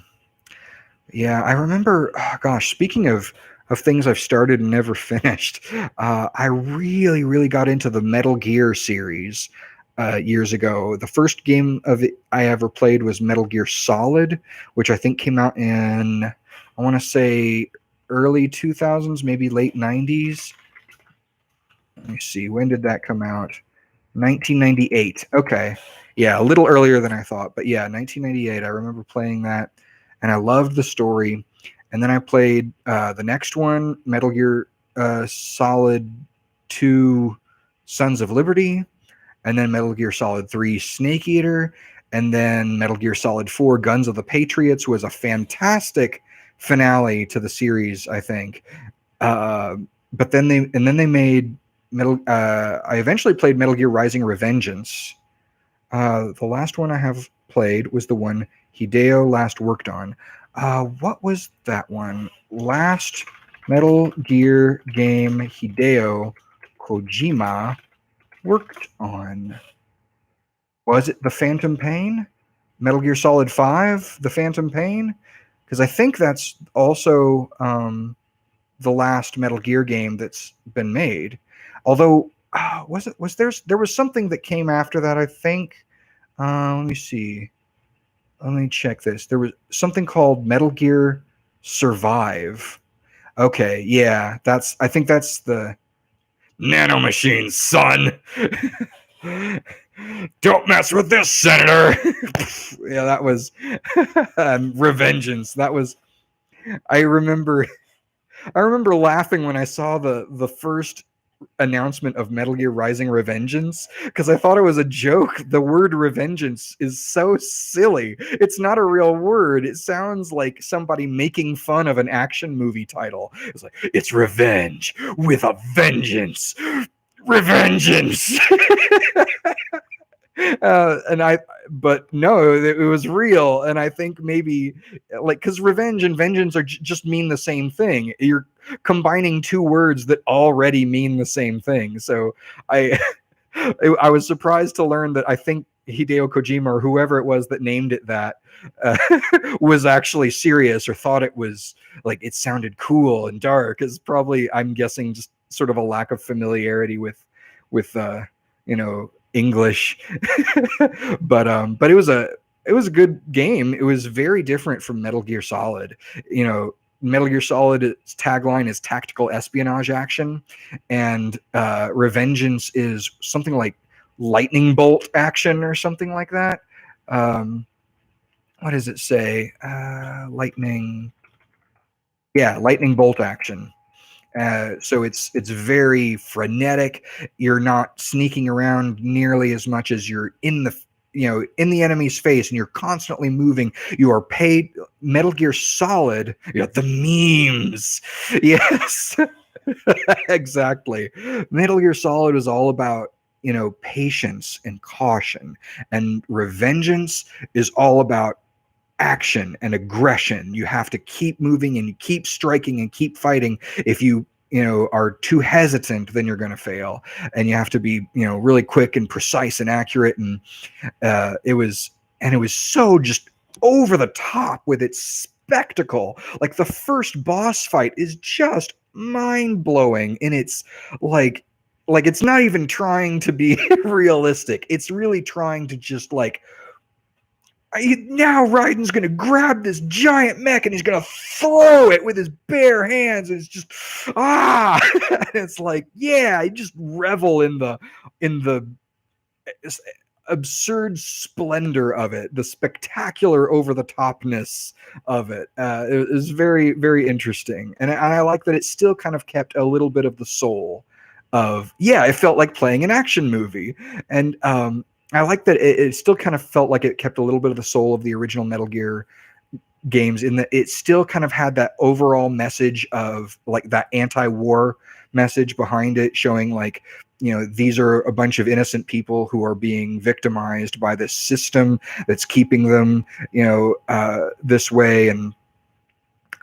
Yeah, I remember. Oh, gosh, speaking of things I've started and never finished, I really, really got into the Metal Gear series years ago. The first game of it I ever played was Metal Gear Solid, which I think came out in, I want to say, early 2000s, maybe late 90s. Let me see. When did that come out? 1998. Okay. Yeah, a little earlier than I thought. But yeah, 1998. I remember playing that, and I loved the story. And then I played the next one, Metal Gear Solid 2 Sons of Liberty, and then Metal Gear Solid 3 Snake Eater, and then Metal Gear Solid 4 Guns of the Patriots was a fantastic finale to the series, I think. Uh, but then they made Metal. I eventually played Metal Gear Rising: Revengeance. The last one I have played was the one Hideo last worked on. What was that one? Last Metal Gear game Hideo Kojima worked on. Was it The Phantom Pain? Metal Gear Solid 5, The Phantom Pain? Because I think that's also the last Metal Gear game that's been made. Although, there was something that came after that, I think. Let me see. Let me check this. There was something called Metal Gear Survive. Okay, yeah, I think that's the nanomachine, son. Don't mess with this, Senator. Yeah, that was Revengeance. That was. I remember. I remember laughing when I saw the first announcement of Metal Gear Rising: Revengeance, because I thought it was a joke. The word Revengeance is so silly. It's not a real word. It sounds like somebody making fun of an action movie title. It's like, it's revenge with a vengeance. Revengeance. But no, it was real, and I think maybe like because revenge and vengeance just mean the same thing. You're combining two words that already mean the same thing. So I, I was surprised to learn that I think Hideo Kojima or whoever it was that named it that uh, was actually serious or thought it was like it sounded cool and dark. Is probably, I'm guessing, just sort of a lack of familiarity with English. But it was a good game. It was very different from Metal Gear Solid. Metal Gear Solid's tagline is tactical espionage action, and Revengeance is something like lightning bolt action or something like that. What does it say? Lightning bolt action. So it's very frenetic. You're not sneaking around nearly as much as you're in the enemy's face, and you're constantly moving. You are paid. Metal Gear Solid, the memes. Yes, exactly. Metal Gear Solid is all about patience and caution, and Revengeance is all about action and aggression. You have to keep moving and you keep striking and keep fighting. If you are too hesitant, then you're going to fail, and you have to be really quick and precise and accurate. And it was so just over the top with its spectacle. Like the first boss fight is just mind-blowing, and it's like it's not even trying to be realistic. It's really trying to just now Raiden's going to grab this giant mech and he's going to throw it with his bare hands. And it's just, it's like, yeah, I just revel in the absurd splendor of it, the spectacular over the topness of it. It was very, very interesting. And I like that it still kind of kept a little bit of the soul of, it felt like playing an action movie. And, I like that it still kind of felt like it kept a little bit of the soul of the original Metal Gear games, in that it still kind of had that overall message of like that anti-war message behind it, showing these are a bunch of innocent people who are being victimized by this system that's keeping them this way. And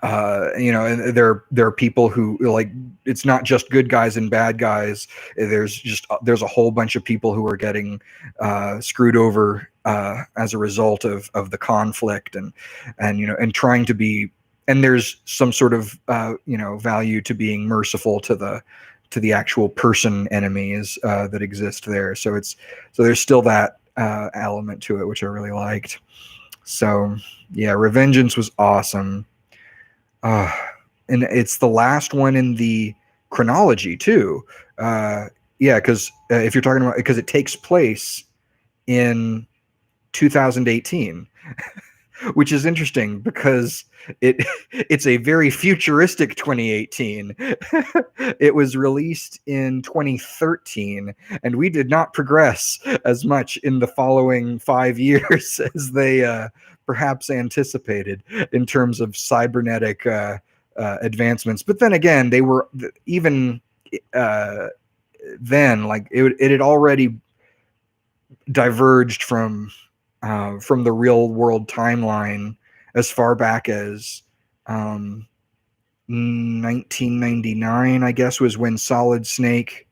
and there are people who it's not just good guys and bad guys. There's a whole bunch of people who are getting screwed over as a result of the conflict, and trying to be, and there's some sort of value to being merciful to the actual person enemies that exist there. So there's still that element to it, which I really liked. So yeah, Revengeance was awesome. And it's the last one in the chronology too. Because if you're talking about, because it takes place in 2018, which is interesting because it's a very futuristic 2018. It was released in 2013, and we did not progress as much in the following 5 years as they perhaps anticipated in terms of cybernetic advancements. But then again, they were even then, like it had already diverged from the real world timeline as far back as 1999, I guess, was when Solid Snake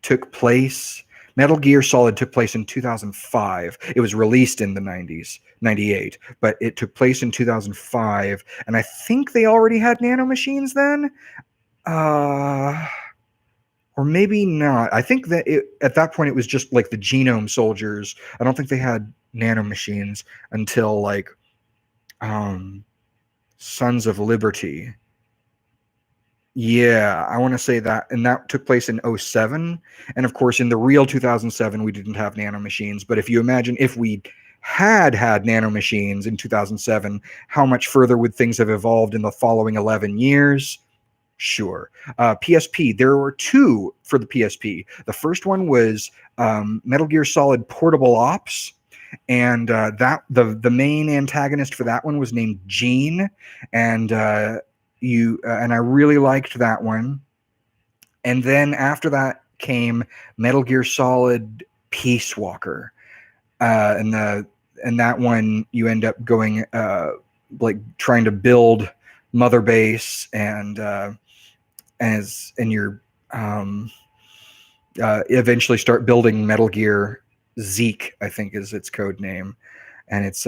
took place. Metal Gear Solid took place in 2005. It was released in the 90s, 98, but it took place in 2005. And I think they already had nanomachines then. Or maybe not. I think that at that point it was just like the genome soldiers. I don't think they had nanomachines until Sons of Liberty. Yeah, I want to say that. And that took place in 07. And of course, in the real 2007, we didn't have nanomachines. But if you imagine if we had nanomachines in 2007, how much further would things have evolved in the following 11 years? Sure. PSP, there were two for the PSP. The first one was Metal Gear Solid Portable Ops. And that the main antagonist for that one was named Gene. And and I really liked that one. And then after that came Metal Gear Solid Peace Walker, and that one you end up going trying to build Mother Base, and you're eventually start building Metal Gear Zeke, I think is its code name, and it's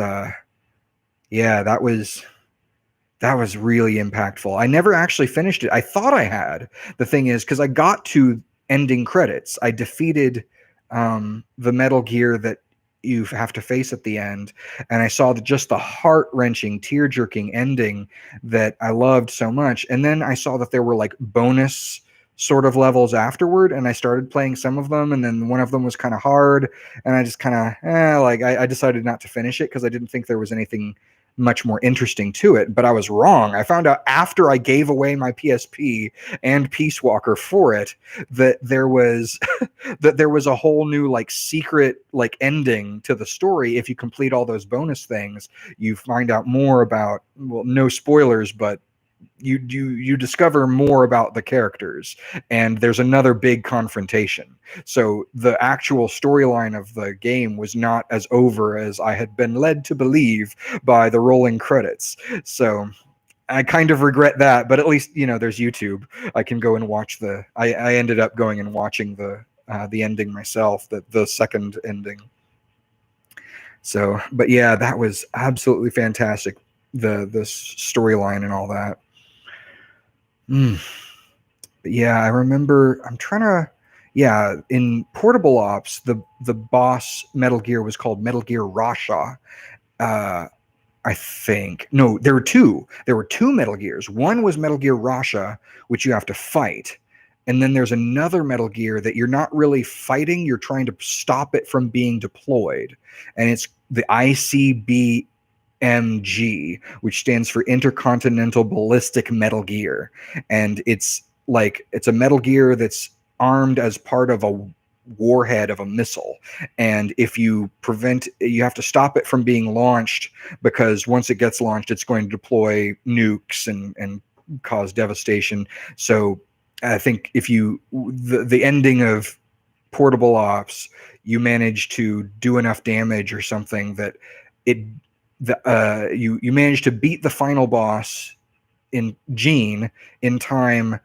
that was really impactful. I never actually finished it. I thought I had. The thing is, because I got to ending credits, I defeated the Metal Gear that you have to face at the end, and I saw just the heart-wrenching, tear-jerking ending that I loved so much. And then I saw that there were bonus sort of levels afterward, and I started playing some of them, and then one of them was kind of hard, and I just kind of I decided not to finish it because I didn't think there was anything much more interesting to it. But I was wrong. I found out after I gave away my PSP and Peace Walker for it that there was that there was a whole new like secret like ending to the story. If you complete all those bonus things, you find out more about, well, no spoilers, but you discover more about the characters, and there's another big confrontation. So the actual storyline of the game was not as over as I had been led to believe by the rolling credits. So I kind of regret that, but at least, there's YouTube. I can go and watch I ended up going and watching the ending myself, the second ending. So, but yeah, that was absolutely fantastic. The storyline and all that. But yeah, I remember. I'm trying to. Yeah, in Portable Ops, the boss Metal Gear was called Metal Gear Rasha. Uh, I think no, there were two. There were two Metal Gears. One was Metal Gear Rasha, which you have to fight, and then there's another Metal Gear that you're not really fighting. You're trying to stop it from being deployed, and it's the ICB MG, which stands for Intercontinental Ballistic Metal Gear. And it's a Metal Gear that's armed as part of a warhead of a missile. And if you have to stop it from being launched, because once it gets launched, it's going to deploy nukes and cause devastation. So I think if the ending of Portable Ops, you manage to do enough damage or something that it you manage to beat the final boss in Gene in time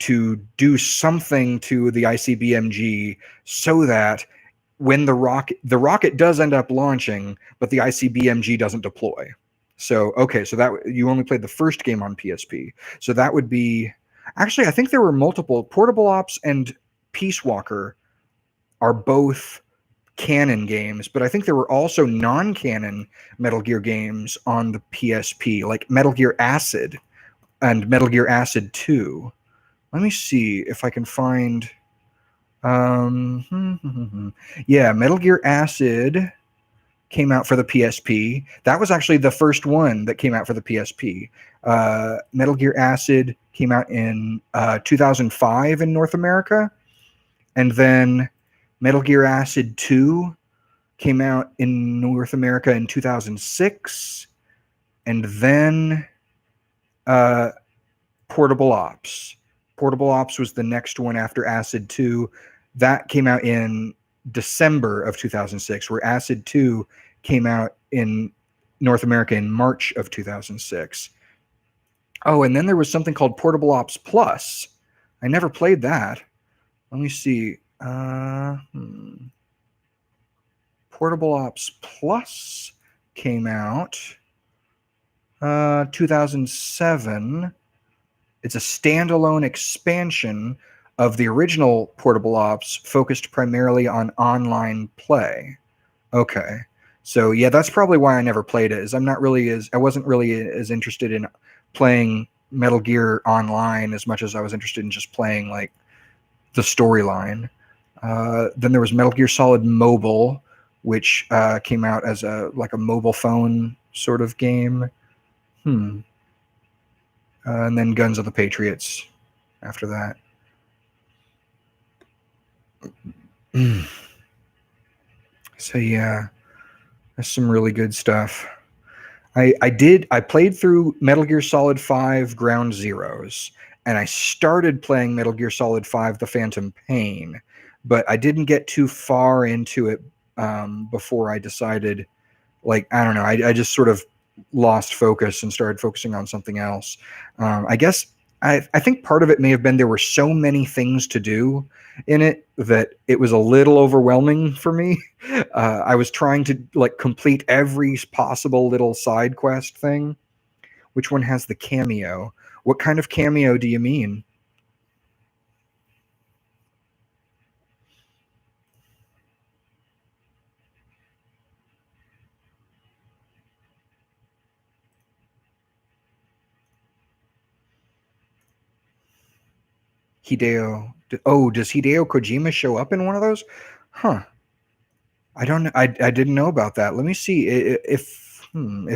to do something to the ICBMG so that when the rocket does end up launching, but the ICBMG doesn't deploy. So okay, so that you only played the first game on PSP. So that would be, actually, I think there were multiple. Portable Ops and Peace Walker are both canon games, but I think there were also non-canon Metal Gear games on the PSP, like Metal Gear Acid and Metal Gear Acid 2. Let me see if I can find. Yeah, Metal Gear Acid came out for the PSP. That was actually the first one that came out for the PSP. Metal Gear Acid came out in 2005 in North America, and then Metal Gear Acid 2 came out in North America in 2006, and then uh, Portable Ops. Portable Ops was the next one after Acid 2. That came out in December of 2006, where Acid 2 came out in North America in March of 2006. Oh, and then there was something called Portable Ops Plus. I never played that. Let me see. Portable Ops Plus came out 2007. It's a standalone expansion of the original Portable Ops, focused primarily on online play. Okay. So yeah, that's probably why I never played it. I wasn't really as interested in playing Metal Gear Online as much as I was interested in just playing like the storyline. Then there was Metal Gear Solid Mobile, which came out as a mobile phone sort of game. And then Guns of the Patriots after that. So yeah, that's some really good stuff. I played through Metal Gear Solid 5 Ground Zeroes, and I started playing Metal Gear Solid 5 The Phantom Pain, but I didn't get too far into it before I decided, I don't know, I just sort of lost focus and started focusing on something else. I guess I think part of it may have been there were so many things to do in it that it was a little overwhelming for me. I was trying to complete every possible little side quest thing. Which one has the cameo? What kind of cameo do you mean? Hideo. Oh, does Hideo Kojima show up in one of those? Huh. I don't know. I didn't know about that. Let me see if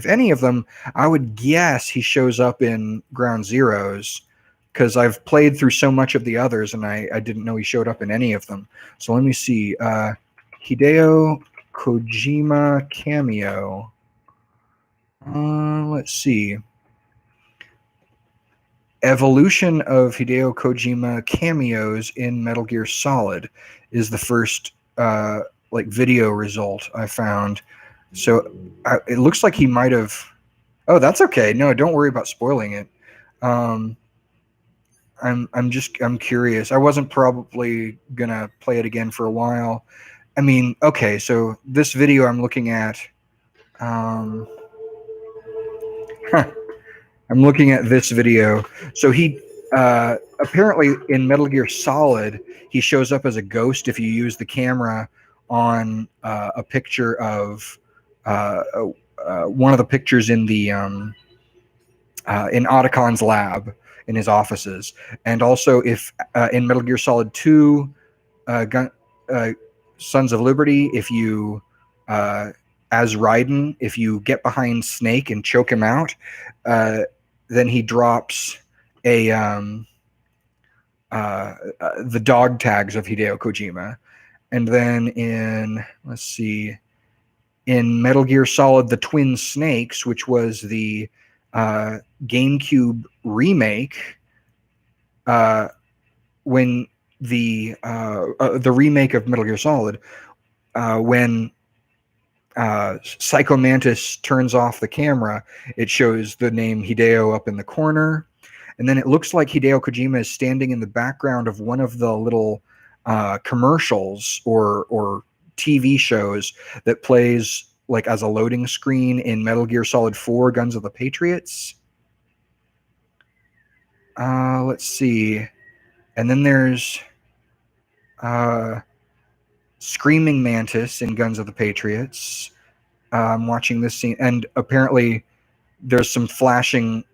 any of them. I would guess he shows up in Ground Zeroes because I've played through so much of the others and I didn't know he showed up in any of them. So let me see. Hideo Kojima cameo. Let's see. Evolution of Hideo Kojima cameos in Metal Gear Solid is the first like video result I found. So it looks like he might have. Oh, that's okay. No, don't worry about spoiling it. Um, I'm curious. I wasn't probably gonna play it again for a while. I mean, okay. So this video I'm looking at. Um, I'm looking at this video. So he apparently in Metal Gear Solid, he shows up as a ghost if you use the camera on a picture of one of the pictures in the in Otacon's lab in his offices, and also if in Metal Gear Solid 2, uh, Sons of Liberty, if you as Raiden, if you get behind Snake and choke him out, then he drops a the dog tags of Hideo Kojima. And then in, let's see, in Metal Gear Solid The Twin Snakes, which was the GameCube remake, when the remake of Metal Gear Solid, when Psycho Mantis turns off the camera, it shows the name Hideo up in the corner. And then it looks like Hideo Kojima is standing in the background of one of the little commercials or TV shows that plays like as a loading screen in Metal Gear Solid 4 Guns of the Patriots. Let's see. And then there's Screaming Mantis in Guns of the Patriots. I'm watching this scene, and apparently there's some flashing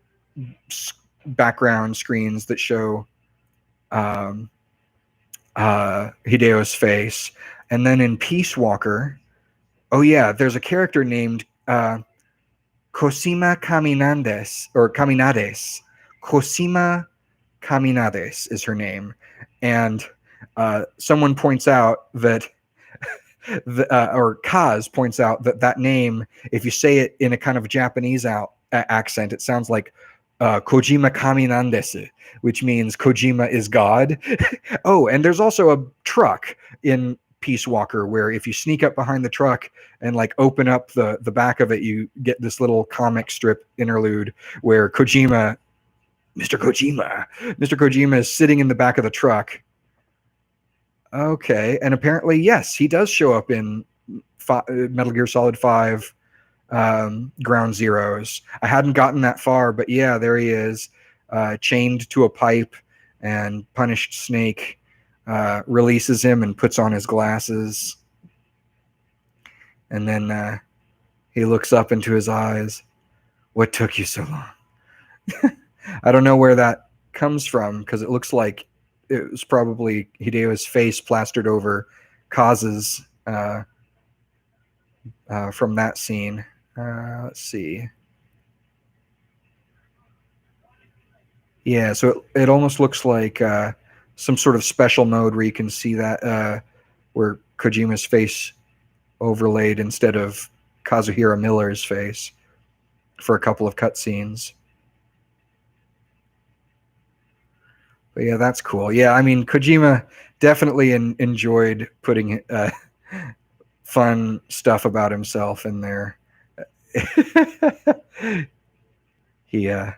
background screens that show Hideo's face. And then in Peace Walker, oh yeah, there's a character named Cosima Caminandes, or Caminades. Cosima Caminades is her name. And someone points out that or Kaz points out that name, if you say it in a kind of Japanese accent, it sounds like Kojima Kaminandesu, which means Kojima is God. Oh, and there's also a truck in Peace Walker where if you sneak up behind the truck and like open up the back of it, you get this little comic strip interlude where Mr. Kojima is sitting in the back of the truck. Okay, and apparently, yes, he does show up in Metal Gear Solid 5 Ground Zeroes. I hadn't gotten that far, but yeah, there he is, chained to a pipe, and Punished Snake releases him and puts on his glasses. And then he looks up into his eyes. What took you so long? I don't know where that comes from, because it looks like it was probably Hideo's face plastered over Kaz's from that scene. Let's see. Yeah, so it almost looks like some sort of special mode where you can see that where Kojima's face overlaid instead of Kazuhira Miller's face for a couple of cutscenes. But yeah, that's cool. Yeah, I mean, Kojima definitely enjoyed putting fun stuff about himself in there. He had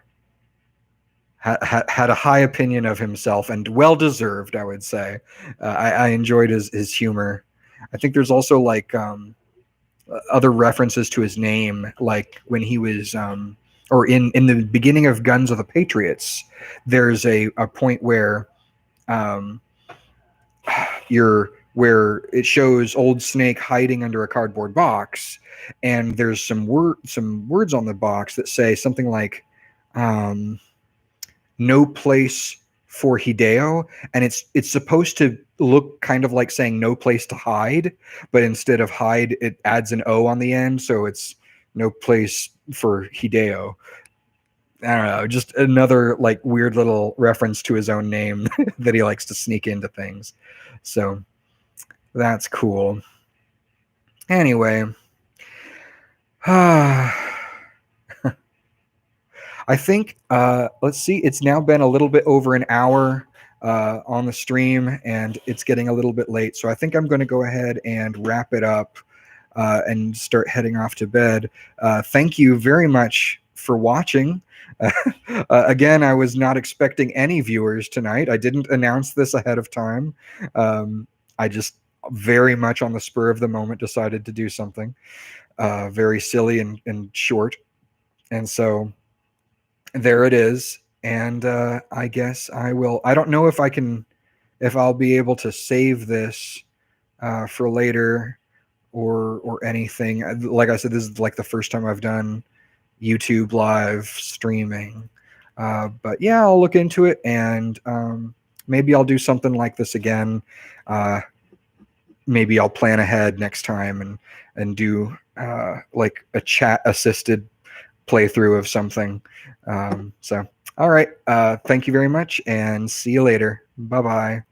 a high opinion of himself, and well-deserved, I would say. I enjoyed his humor. I think there's also like other references to his name, like when he was... or in the beginning of Guns of the Patriots, there's a point where where it shows Old Snake hiding under a cardboard box, and there's some words on the box that say something like "No place for Hideo, and it's supposed to look kind of like saying no place to hide, but instead of hide, it adds an O on the end, so it's no place for Hideo. I don't know, just another like weird little reference to his own name that he likes to sneak into things. So that's cool. Anyway, I think let's see, it's now been a little bit over an hour on the stream, and it's getting a little bit late. So I think I'm going to go ahead and wrap it up and start heading off to bed. Thank you very much for watching. Again, I was not expecting any viewers tonight. I didn't announce this ahead of time. I just very much on the spur of the moment decided to do something very silly and short. And so there it is. And I guess I will. I don't know if I'll be able to save this for later or anything. Like I said, this is like the first time I've done YouTube live streaming. But yeah, I'll look into it, and maybe I'll do something like this again. Maybe I'll plan ahead next time and do like a chat assisted playthrough of something. So all right, thank you very much, and see you later. Bye bye.